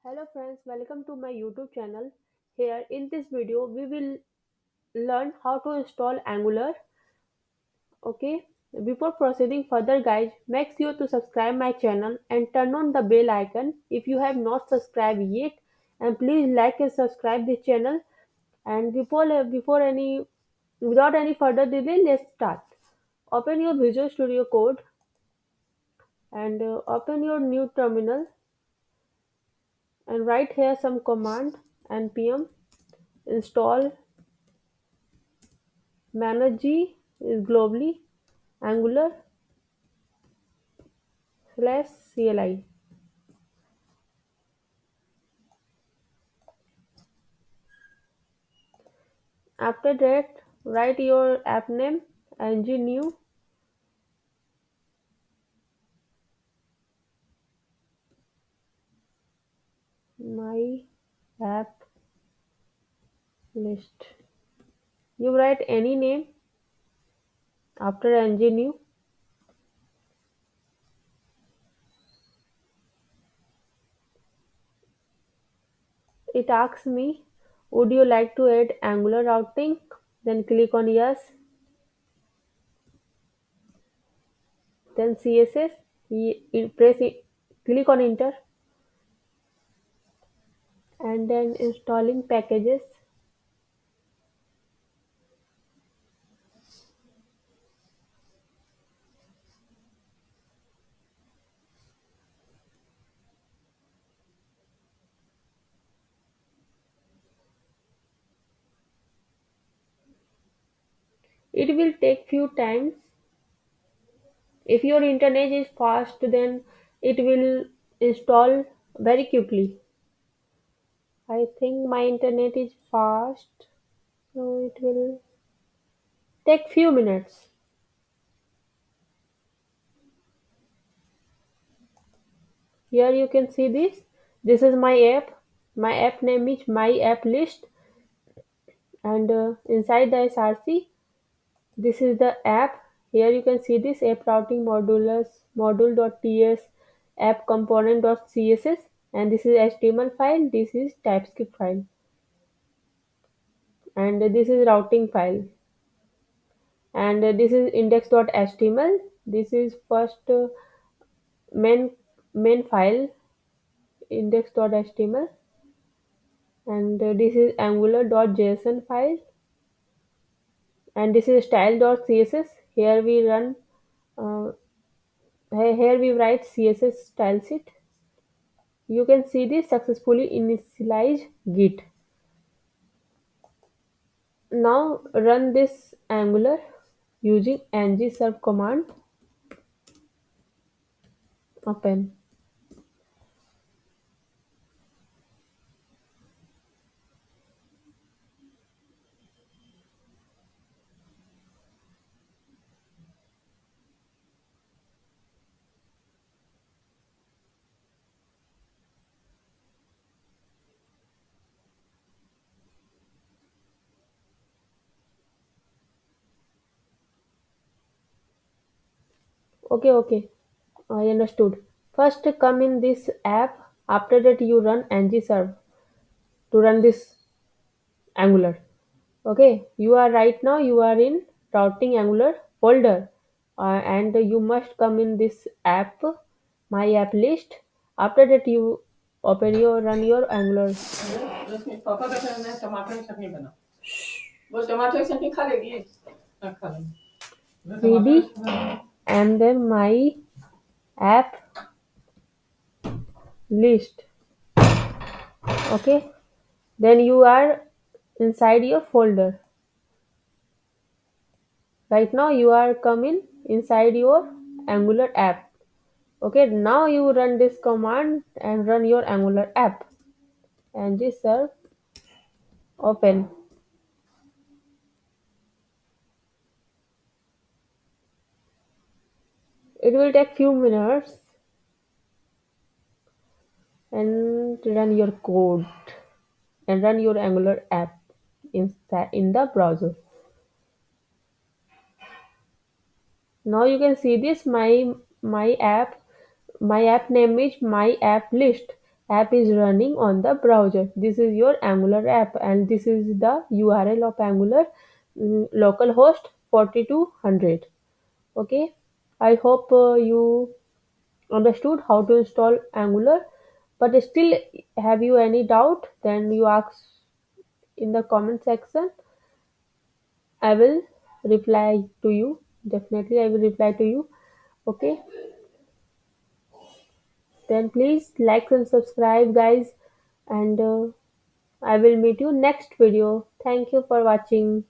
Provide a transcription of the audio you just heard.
Hello friends, welcome to my YouTube channel. Here in this video we will learn how to install Angular. Okay, before proceeding further guys, make sure to subscribe my channel and turn on the bell icon if you have not subscribed yet, and please like and subscribe this channel. And before any without any further delay, let's start. Open your Visual Studio Code and open your new terminal and write here some command npm install manage G is globally Angular / CLI. After that, write your app name ng new my app list. You write any name after ng new. It asks me, would you like to add Angular routing? Then click on yes. Then CSS. Click on enter and then installing packages. It will take few times. If your internet is fast, then it will install very quickly. I think my internet is fast, so it will take few minutes. Here you can see this. This is my app. My app name is My App List, and inside the src, this is the app. Here you can see this app routing modulus module.ts app component.css, and this is HTML file. This is TypeScript file, and this is routing file, and this is index.html. This is first main main file index.html, and this is angular.json file, and this is style.css. Here we run uh, here we write css style sheet. You can see this successfully initialize git. Now run this Angular using ng-serve command. Open. Okay, I understood. First come in this app. After that you run ng-serve to run this Angular. Okay, you are in routing Angular folder, and you must come in this app, my app list. After that you open your run your Angular पापा का कहना है टमाटर की चटनी बना वो टमाटर की चटनी खा लेगी हाँ, खा लेंगे मैं टमाटर cd, की चटनी and then my app list. Okay, then you are inside your folder. Right now you are coming inside your Angular app. Okay, now you run this command and run your Angular app, and this serve open. It will take few minutes and run your code and run your Angular app in the browser. Now you can see this my app name is my app list, app is running on the browser. This is your Angular app, and this is the URL of Angular, localhost 4200. Okay, I hope you understood how to install Angular. But still, have you any doubt? Then you ask in the comment section. I will reply to you. Definitely, I will reply to you. Okay, then please like and subscribe, guys, and I will meet you next video. Thank you for watching.